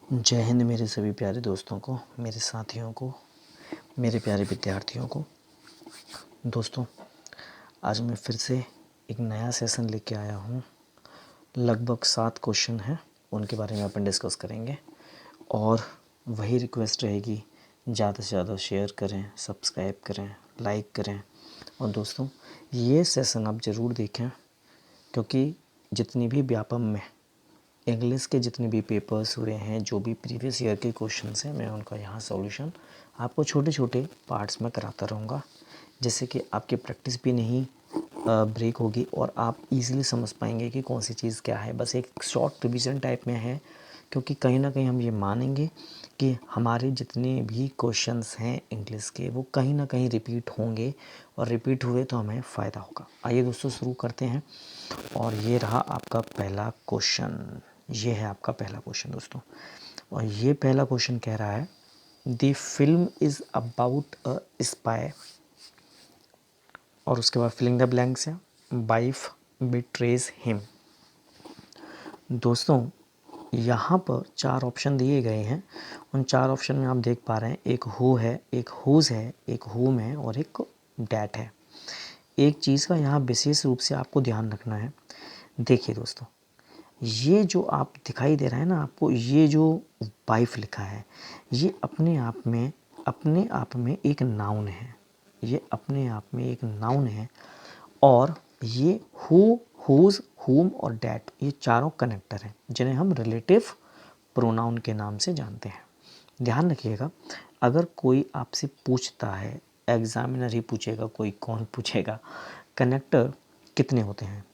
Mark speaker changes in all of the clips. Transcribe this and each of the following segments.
Speaker 1: जय हिंद मेरे सभी प्यारे दोस्तों को, मेरे साथियों को, मेरे प्यारे विद्यार्थियों को। दोस्तों, आज मैं फिर से एक नया सेशन लेके आया हूँ। लगभग 7 क्वेश्चन हैं, उनके बारे में अपन डिस्कस करेंगे और वही रिक्वेस्ट रहेगी, ज़्यादा से ज़्यादा शेयर करें, सब्सक्राइब करें, लाइक करें। और दोस्तों, ये सेशन आप ज़रूर देखें, क्योंकि जितनी भी व्यापम में इंग्लिश के जितने भी पेपर्स हुए हैं, जो भी प्रीवियस ईयर के क्वेश्चंस हैं, मैं उनका यहाँ सॉल्यूशन आपको छोटे छोटे पार्ट्स में कराता रहूँगा, जिससे कि आपकी प्रैक्टिस भी नहीं ब्रेक होगी और आप इजीली समझ पाएंगे कि कौन सी चीज़ क्या है। बस एक शॉर्ट रिवीजन टाइप में है, क्योंकि कहीं ना कहीं हम ये मानेंगे कि हमारे जितने भी क्वेश्चंस हैं इंग्लिश के, वो कहीं ना कहीं रिपीट होंगे और रिपीट हुए तो हमें फ़ायदा होगा। आइए दोस्तों, शुरू करते हैं। और ये रहा आपका पहला क्वेश्चन। ये है आपका पहला क्वेश्चन दोस्तों, और ये पहला क्वेश्चन कह रहा है, the film is about a spy, और उसके बाद फिलिंग द ब्लैंक्स है, वाइफ बिट्रेज हिम। दोस्तों, यहाँ पर 4 ऑप्शन दिए गए हैं। उन 4 ऑप्शन में आप देख पा रहे हैं, एक हु है, एक हुज है, एक हुम है और एक डैट है। एक चीज़ का यहाँ विशेष रूप से आपको ध्यान रखना है। देखिए दोस्तों, ये जो आप दिखाई दे रहा है ना आपको, ये जो वाइफ लिखा है, ये अपने आप में एक नाउन है। ये अपने आप में एक नाउन है। और ये हु, हुज, हुम और डैट, ये चारों कनेक्टर हैं, जिन्हें हम रिलेटिव प्रोनाउन के नाम से जानते हैं। ध्यान रखिएगा, अगर कोई आपसे पूछता है, एग्जामिनर ही पूछेगा, कोई कौन पूछेगा, कनेक्टर कितने होते हैं,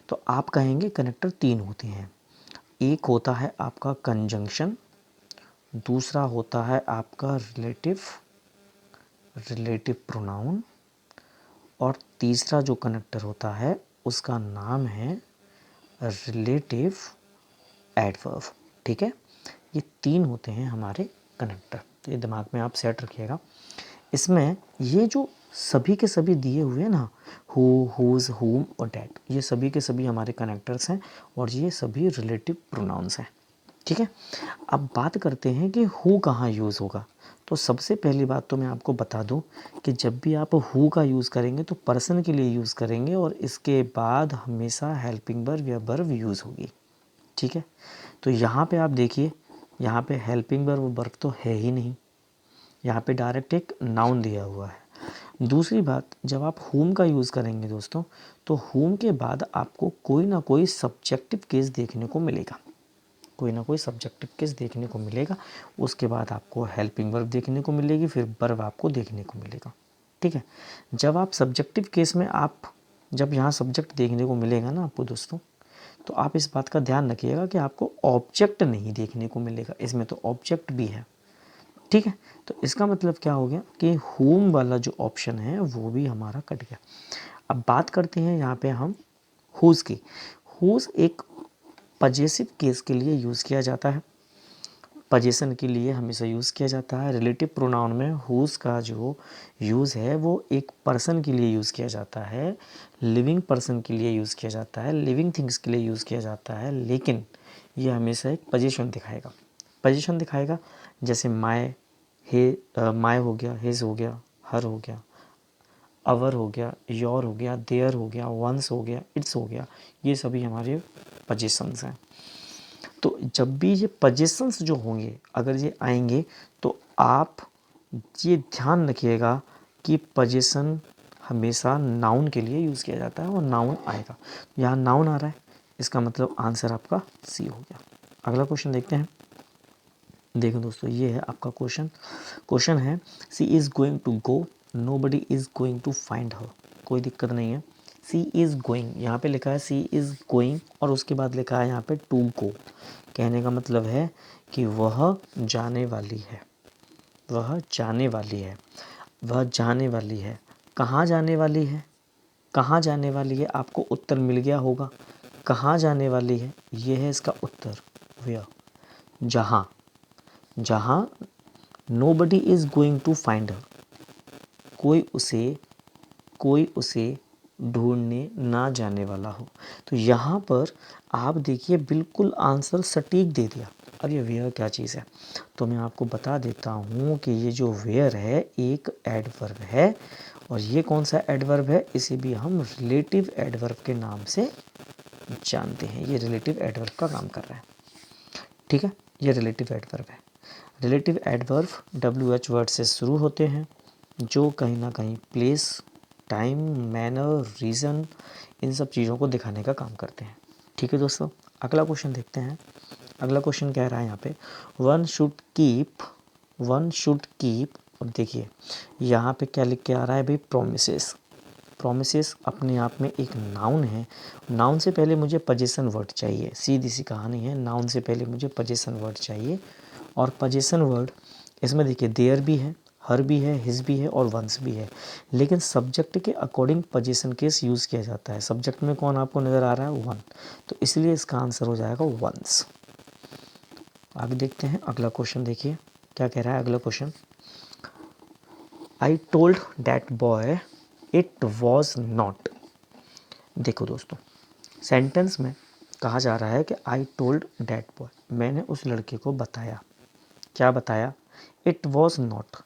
Speaker 1: तो आप कहेंगे कनेक्टर 3 होते हैं। एक होता है आपका कंजंक्शन, दूसरा होता है आपका रिलेटिव प्रोनाउन, और तीसरा जो कनेक्टर होता है उसका नाम है रिलेटिव एडवर्ब। ठीक है, ये 3 होते हैं हमारे कनेक्टर, तो ये दिमाग में आप सेट रखिएगा। इसमें ये जो सभी के सभी दिए हुए हैं ना, हु, हुज, हुम और डैट, ये सभी के सभी हमारे कनेक्टर्स हैं और ये सभी रिलेटिव प्रोनाउंस हैं। ठीक है, अब बात करते हैं कि हु कहाँ यूज़ होगा। तो सबसे पहली बात तो मैं आपको बता दूं कि जब भी आप हु का यूज़ करेंगे तो पर्सन के लिए यूज़ करेंगे, और इसके बाद हमेशा हेल्पिंग वर्ब या वर्ब यूज़ होगी। ठीक है, तो यहाँ पे आप देखिए, यहाँ पे हेल्पिंग वर्ब तो है ही नहीं, यहाँ पे डायरेक्ट एक नाउन दिया हुआ है। दूसरी बात, जब आप होम का यूज़ करेंगे दोस्तों, तो होम के बाद आपको कोई ना कोई सब्जेक्टिव केस देखने को मिलेगा, कोई ना कोई सब्जेक्टिव केस देखने को मिलेगा। उसके बाद आपको हेल्पिंग वर्ब देखने को मिलेगी, फिर वर्ब आपको देखने को मिलेगा। ठीक है, जब आप सब्जेक्टिव केस में जब यहाँ सब्जेक्ट देखने को मिलेगा ना आपको दोस्तों, तो आप इस बात का ध्यान रखिएगा कि आपको ऑब्जेक्ट नहीं देखने को मिलेगा। इसमें तो ऑब्जेक्ट भी है। ठीक है, तो इसका मतलब क्या हो गया कि होम वाला जो ऑप्शन है वो भी हमारा कट गया। अब बात करते हैं यहाँ पे हम हुज की। हुज एक पजेसिव केस के लिए यूज़ किया जाता है, पजेशन के लिए हमेशा यूज़ किया जाता है। रिलेटिव प्रोनाउन में हुज का जो यूज़ है वो एक पर्सन के लिए यूज़ किया जाता है, लिविंग पर्सन के लिए यूज़ किया जाता है, लिविंग थिंग्स के लिए यूज़ किया जाता है, लेकिन ये हमेशा एक पोजीशन दिखाएगा। पोजीशन दिखाएगा, जैसे माय, माय हो गया, हिज हो गया, हर हो गया, अवर हो गया, योर हो गया, देयर हो गया, वंस हो गया, इट्स हो गया, ये सभी हमारे पोजीशंस हैं। तो जब भी ये पोजीशंस जो होंगे, अगर ये आएंगे, तो आप ये ध्यान रखिएगा कि पोजीशन हमेशा नाउन के लिए यूज़ किया जाता है और नाउन आएगा। यहाँ नाउन आ रहा है, इसका मतलब आंसर आपका सी हो गया। अगला क्वेश्चन देखते हैं। देखो दोस्तों, ये है आपका क्वेश्चन है, she is going to go, nobody is going to find her. कोई दिक्कत नहीं है, सी इज़ गोइंग, यहाँ पे लिखा है सी इज़ गोइंग और उसके बाद लिखा है यहाँ पे टू गो। कहने का मतलब है कि वह जाने वाली है, वह जाने वाली है, वह जाने वाली है। कहाँ जाने वाली है, कहाँ जाने वाली है, आपको उत्तर मिल गया होगा। कहाँ जाने वाली है, ये है इसका उत्तर, वेयर, जहाँ, जहाँ nobody is going to find her, कोई उसे ढूंढने ना जाने वाला हो। तो यहाँ पर आप देखिए, बिल्कुल आंसर सटीक दे दिया। अब ये वेयर क्या चीज़ है, तो मैं आपको बता देता हूँ कि ये जो वेयर है एक एडवर्ब है, और ये कौन सा एडवर्ब है, इसे भी हम रिलेटिव एडवर्ब के नाम से जानते हैं। ये रिलेटिव एडवर्ब का काम कर रहा है, ठीक है, ये रिलेटिव एडवर्ब है। रिलेटिव एडवर्ब WH वर्ड से शुरू होते हैं, जो कहीं ना कहीं प्लेस, टाइम, मैनर, रीज़न, इन सब चीज़ों को दिखाने का काम करते हैं। ठीक है दोस्तों, अगला क्वेश्चन देखते हैं। अगला क्वेश्चन कह रहा है यहाँ पे वन शुड कीप, और देखिए यहाँ पे क्या लिख के आ रहा है भाई, प्रोमिसेस। प्रोमिसेस अपने आप में एक नाउन है। नाउन से पहले मुझे पोजीशन वर्ड चाहिए, सीधी सी कहानी है, नाउन से पहले मुझे पोजीशन वर्ड चाहिए। और पोजीशन वर्ड इसमें देखिए देयर भी है, हर भी है, हिज भी है और वंस भी है, लेकिन सब्जेक्ट के अकॉर्डिंग पोजीशन केस यूज़ किया जाता है। सब्जेक्ट में कौन आपको नज़र आ रहा है, वन, तो इसलिए इसका आंसर हो जाएगा वंस। आगे देखते हैं अगला क्वेश्चन, देखिए क्या कह रहा है अगला question. I told that boy it was not. देखो दोस्तों, सेंटेंस में कहा जा रहा है कि आई टोल्ड दैट बॉय, मैंने उस लड़के को बताया। क्या बताया, इट वॉज नॉट।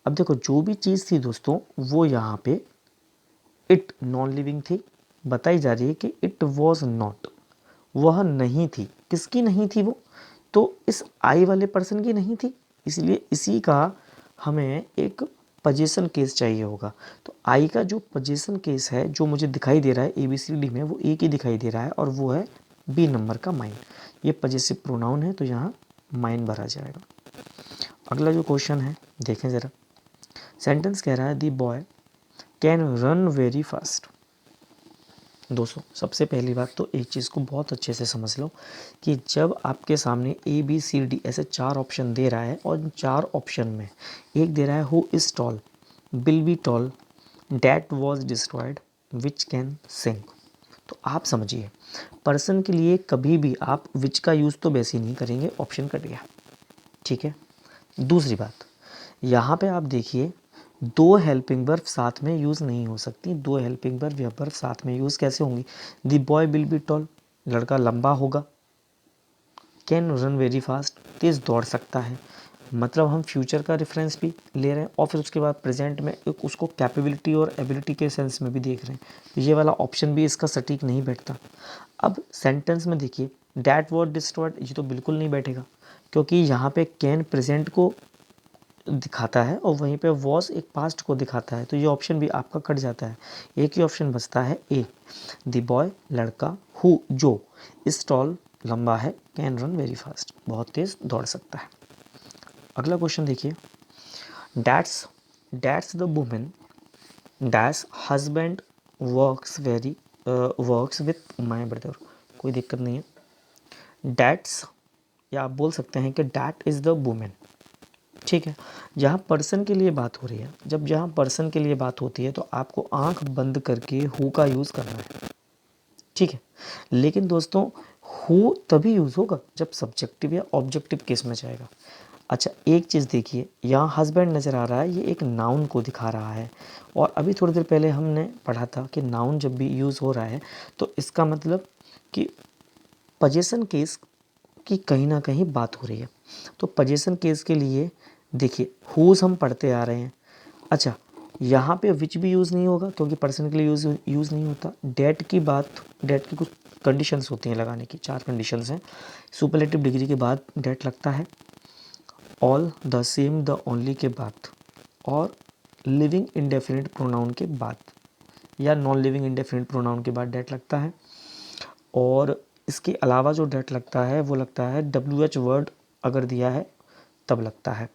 Speaker 1: अब देखो जो भी चीज़ थी दोस्तों, वो यहाँ पे इट नॉन लिविंग थी, बताई जा रही है कि इट वॉज नॉट, वह नहीं थी। किसकी नहीं थी वो, तो इस आई वाले पर्सन की नहीं थी, इसलिए इसी का हमें एक पोजीशन केस चाहिए होगा। तो आई का जो पोजीशन केस है जो मुझे दिखाई दे रहा है ABCD में, वो एक ही दिखाई दे रहा है, और वो है B नंबर का माइन। ये पजेसिव प्रोनाउन है, तो यहाँ माइन भरा जाएगा। अगला जो क्वेश्चन है देखें ज़रा, सेंटेंस कह रहा है दी boy can run very fast. दोस्तों सबसे पहली बात तो एक चीज़ को बहुत अच्छे से समझ लो कि जब आपके सामने ABCD ऐसे 4 ऑप्शन दे रहा है, और 4 ऑप्शन में एक दे रहा है who is tall, will be tall, that was destroyed, which can sing, तो आप समझिए पर्सन के लिए कभी भी आप विच का यूज़ तो वैसे ही नहीं करेंगे, ऑप्शन कट गया, ठीक है। दूसरी बात, यहाँ पे आप देखिए दो हेल्पिंग वर्ब साथ में यूज़ नहीं हो सकती। दो हेल्पिंग वर्ब या वर्ब साथ में यूज़ कैसे होंगी, the boy will be toll, लड़का लंबा होगा, कैन रन वेरी फास्ट, तेज़ दौड़ सकता है, मतलब हम फ्यूचर का रेफरेंस भी ले रहे हैं, और फिर उसके बाद प्रेजेंट में एक उसको कैपेबिलिटी और एबिलिटी के सेंस में भी देख रहे हैं। ये वाला ऑप्शन भी इसका सटीक नहीं बैठता। अब सेंटेंस में देखिए डैट वॉज डिस्ट्रॉयड, ये तो बिल्कुल नहीं बैठेगा, क्योंकि यहाँ पे कैन प्रेजेंट को दिखाता है और वहीं पे वॉज एक पास्ट को दिखाता है, तो ये ऑप्शन भी आपका कट जाता है। एक ही ऑप्शन बचता है ए, द बॉय लड़का, हु जो, इज टॉल लंबा है, कैन रन वेरी फास्ट बहुत तेज़ दौड़ सकता है। अगला क्वेश्चन देखिए, that's the women dash husband works with my brother, कोई दिक्कत नहीं है। डैट्स, या आप बोल सकते हैं कि डैट इज़ द वुमेन, ठीक है। जहाँ पर्सन के लिए बात हो रही है, जब जहाँ पर्सन के लिए बात होती है तो आपको आंख बंद करके हु का यूज़ करना है, ठीक है। लेकिन दोस्तों हु तभी यूज़ होगा जब सब्जेक्टिव या ऑब्जेक्टिव केस में जाएगा। अच्छा एक चीज़ देखिए, यहाँ हस्बैंड नज़र आ रहा है, ये एक नाउन को दिखा रहा है, और अभी थोड़ी देर पहले हमने पढ़ा था कि नाउन जब भी यूज़ हो रहा है तो इसका मतलब कि पोजीशन केस की कहीं ना कहीं बात हो रही है। तो पोजीशन केस के लिए देखिए हुज हम पढ़ते आ रहे हैं। अच्छा यहाँ पे विच भी यूज़ नहीं होगा क्योंकि पर्सन के लिए यूज़ नहीं होता। डेट की बात, डेट की कुछ कंडीशंस होती हैं लगाने की, 4 कंडीशंस हैं। सुपरलेटिव डिग्री के बाद डेट लगता है, all, the, same, the, only के बाद, और लिविंग इंडेफिनिट प्रोनाउन के बाद या नॉन लिविंग इंडेफिनिट प्रोनाउन के बाद डेट लगता है। और इसके अलावा जो डेट लगता है वो लगता है WH वर्ड अगर दिया है तब लगता है,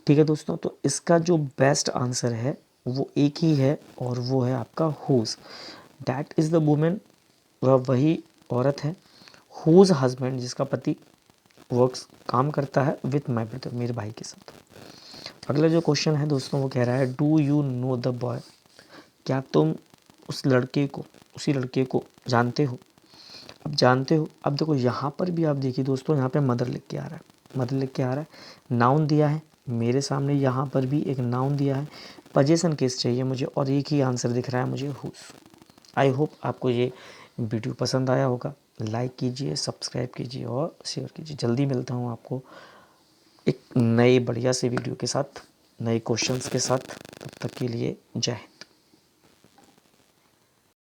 Speaker 1: ठीक है दोस्तों। तो इसका जो बेस्ट आंसर है वो एक ही है, और वो है आपका whose. That is the women, वह वही औरत है, हुज हस्बैंड जिसका पति वर्क्स काम करता है विथ माई ब्रदर, मेरे भाई के साथ। अगला जो क्वेश्चन है दोस्तों वो कह रहा है do you know the boy, क्या तुम उस लड़के को, उसी लड़के को जानते हो। अब जानते हो, अब देखो यहाँ पर भी आप देखिए दोस्तों, यहाँ पे मदर लिख के आ रहा है, मदर लिख के आ रहा है, नाउन दिया है मेरे सामने, यहाँ पर भी एक नाउन दिया है, पोजीशन केस चाहिए मुझे, और एक ही आंसर दिख रहा है मुझे हुज। आई होप आपको ये वीडियो पसंद आया होगा। लाइक कीजिए, सब्सक्राइब कीजिए और शेयर कीजिए। जल्दी मिलता हूँ आपको एक नए बढ़िया से वीडियो के साथ, नए क्वेश्चंस के साथ। तब तक के लिए जय हिंद।